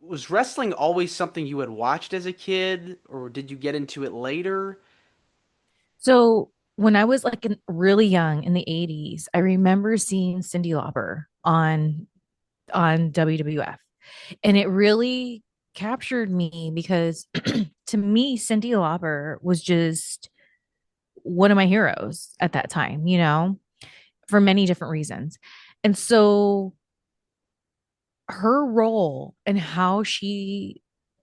was wrestling always something you had watched as a kid, or did you get into it later? So when I was like really young in the 80s, I remember seeing Cyndi Lauper on WWF. And it really captured me because to me, Cyndi Lauper was just one of my heroes at that time, for many different reasons. And so her role and how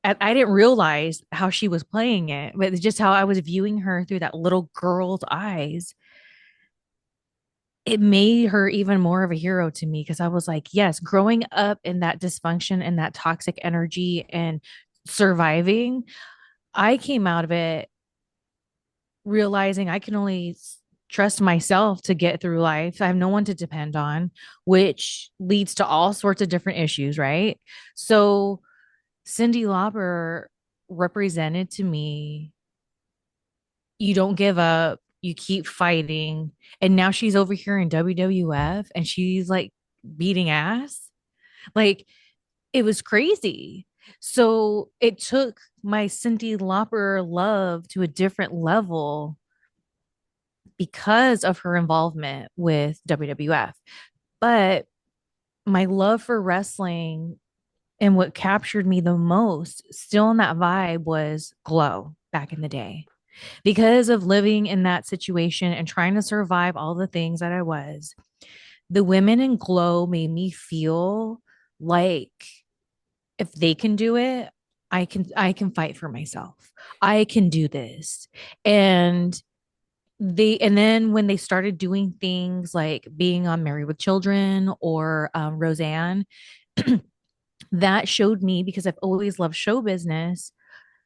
I didn't realize how she was playing it, but it's just how I was viewing her through that little girl's eyes. It made her even more of a hero to me because I was like, yes, growing up in that dysfunction and that toxic energy and surviving, I came out of it realizing I can only trust myself to get through life. I have no one to depend on, which leads to all sorts of different issues, right? So Cyndi Lauper represented to me, you don't give up, you keep fighting. And now she's over here in WWF and she's like beating ass. Like it was crazy. So it took my Cyndi Lauper love to a different level because of her involvement with WWF. But my love for wrestling and what captured me the most, still in that vibe, was Glow back in the day. Because of living in that situation and trying to survive all the things that I was, the women in Glow made me feel like if they can do it, I can fight for myself. I can do this. And and then when they started doing things like being on Married with Children or Roseanne, that showed me, because I've always loved show business,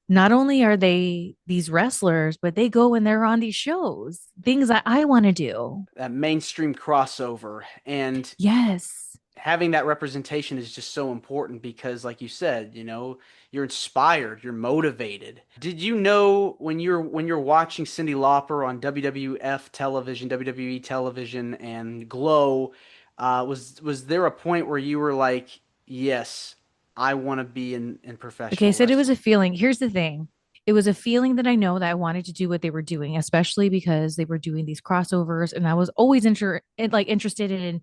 not only are they these wrestlers, but they go and they're on these shows, things that I want to do. That mainstream crossover. And Yes. having that representation is just so important because, like you said, you're inspired, you're motivated. Did you know when you're watching Cyndi Lauper on WWF television, WWE television, and Glow, was there a point where you were like, yes, I want to be in Okay, professional so it was wrestling? a feeling. Here's the thing. It was a feeling that I know that I wanted to do what they were doing, especially because they were doing these crossovers, and I was always interested in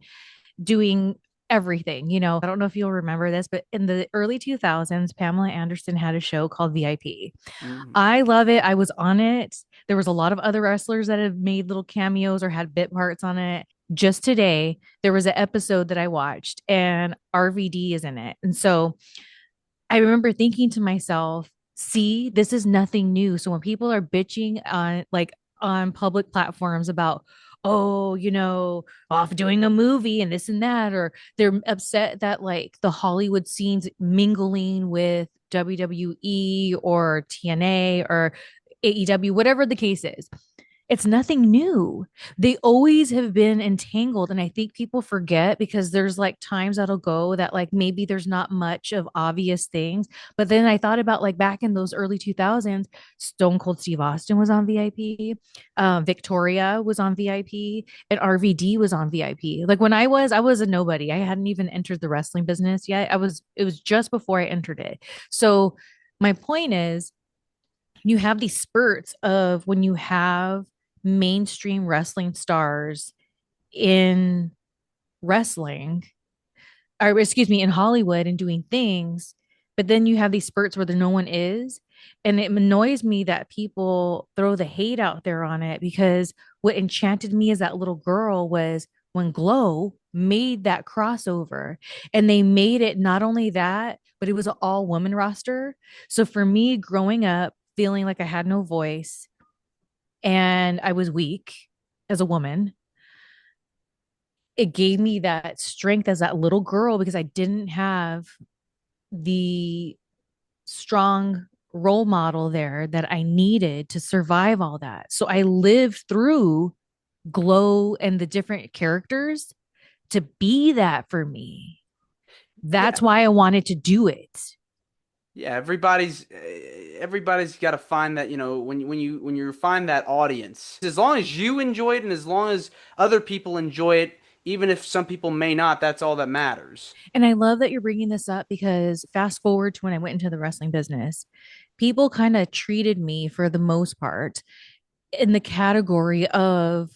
doing everything. I don't know if you'll remember this, but in the early 2000s, Pamela Anderson had a show called VIP. Mm. I love it. I was on it. There was a lot of other wrestlers that have made little cameos or had bit parts on it. Just today, there was an episode that I watched and RVD is in it. And so I remember thinking to myself, see, this is nothing new. So when people are bitching on public platforms about, oh, off doing a movie and this and that, or they're upset that like the Hollywood scenes mingling with WWE or TNA or AEW, whatever the case is. It's nothing new. They always have been entangled. And I think people forget because there's like times that'll go that like maybe there's not much of obvious things. But then I thought about like back in those early 2000s, Stone Cold Steve Austin was on VIP, Victoria was on VIP, and RVD was on VIP. Like when I was a nobody. I hadn't even entered the wrestling business yet. It was just before I entered it. So my point is, you have these spurts of when you have mainstream wrestling stars in wrestling, or excuse me, in Hollywood and doing things, but then you have these spurts where there no one is. And it annoys me that people throw the hate out there on it because what enchanted me as that little girl was when Glow made that crossover, and they made it not only that, but it was an all woman roster. So for me, growing up, feeling like I had no voice and I was weak as a woman, it gave me that strength as that little girl because I didn't have the strong role model there that I needed to survive all that. So I lived through Glow and the different characters to be that for me. Yeah, That's why I wanted to do it. yeah. Everybody's got to find that, when you find that audience. As long as you enjoy it and as long as other people enjoy it, even if some people may not, that's all that matters. And I love that you're bringing this up because fast forward to when I went into the wrestling business, people kind of treated me for the most part in the category of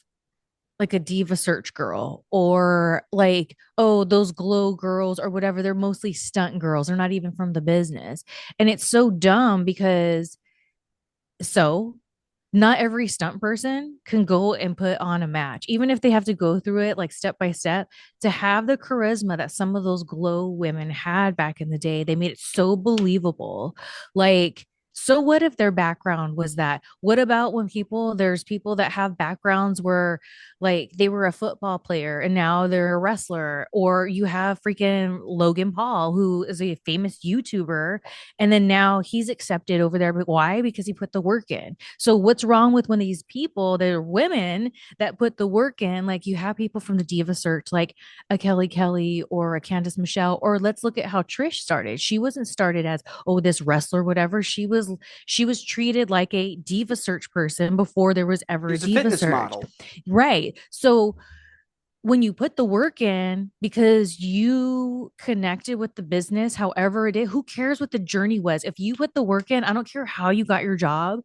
like a diva search girl or like, oh, those glow girls or whatever. They're mostly stunt girls. They're not even from the business. And it's so dumb because so not every stunt person can go and put on a match, even if they have to go through it like step by step to have the charisma that some of those glow women had back in the day. They made it so believable. Like, so what if their background was that? What about when there's people that have backgrounds where like they were a football player and now they're a wrestler, or you have freaking Logan Paul, who is a famous YouTuber, and then now he's accepted over there. But why? Because he put the work in. So what's wrong with when these people, they're women that put the work in? Like you have people from the Diva Search, like a Kelly Kelly or a Candice Michelle, or let's look at how Trish started. She wasn't started as, oh, this wrestler, whatever. She was treated like a Diva Search person before there was ever He a was a Diva fitness Search. model. Right. So when you put the work in because you connected with the business, however it is, who cares what the journey was? If you put the work in, I don't care how you got your job,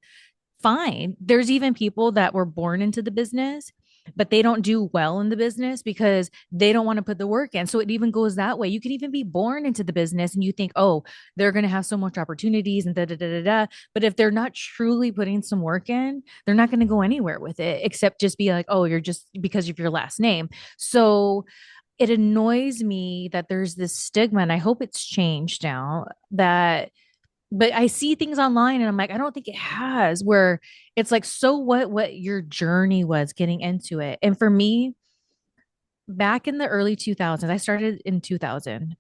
fine. There's even people that were born into the business, but they don't do well in the business because they don't want to put the work in. So it even goes that way. You can even be born into the business and you think, oh, they're going to have so much opportunities and da da da da da. But if they're not truly putting some work in, they're not going to go anywhere with it except just be like, oh, you're just because of your last name. So it annoys me that there's this stigma, and I hope it's changed now that but I see things online and I'm like, I don't think it has, where it's like, so what your journey was getting into it. And for me, back in the early 2000s, I started in 2000.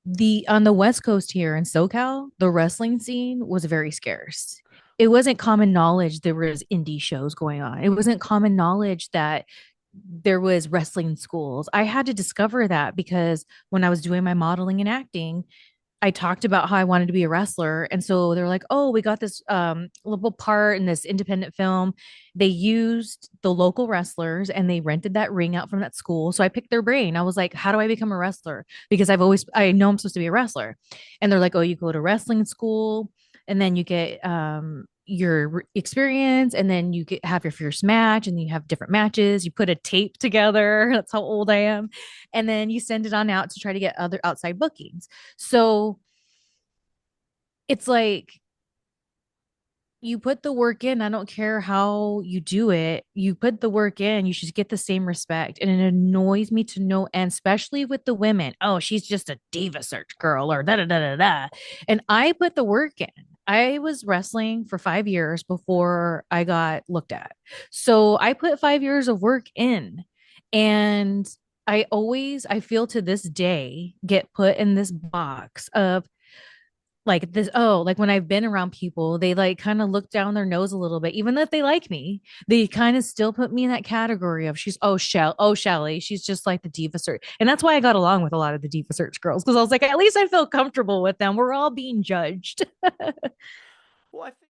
The on the West Coast here in SoCal, the wrestling scene was very scarce. It wasn't common knowledge there was indie shows going on. It wasn't common knowledge that there was wrestling schools. I had to discover that because when I was doing my modeling and acting, I talked about how I wanted to be a wrestler. And so they're like, oh, we got this little part in this independent film. They used the local wrestlers and they rented that ring out from that school. So I picked their brain. I was like, how do I become a wrestler? Because I know I'm supposed to be a wrestler. And they're like, oh, you go to wrestling school and then you get your experience and then have your first match and you have different matches. You put a tape together. That's how old I am. And then you send it on out to try to get other outside bookings. So it's like you put the work in. I don't care how you do it. You put the work in, you should get the same respect. And it annoys me to no end, especially with the women. Oh, she's just a diva search girl or da da da da da. And I put the work in. I was wrestling for 5 years before I got looked at. So I put 5 years of work in. And I feel to this day, get put in this box of like this, oh, like when I've been around people, they like kind of look down their nose a little bit, even if they like me, they kind of still put me in that category of she's Shelly, she's just like the diva search. And that's why I got along with a lot of the diva search girls, because I was like, at least I feel comfortable with them. We're all being judged. Well, I think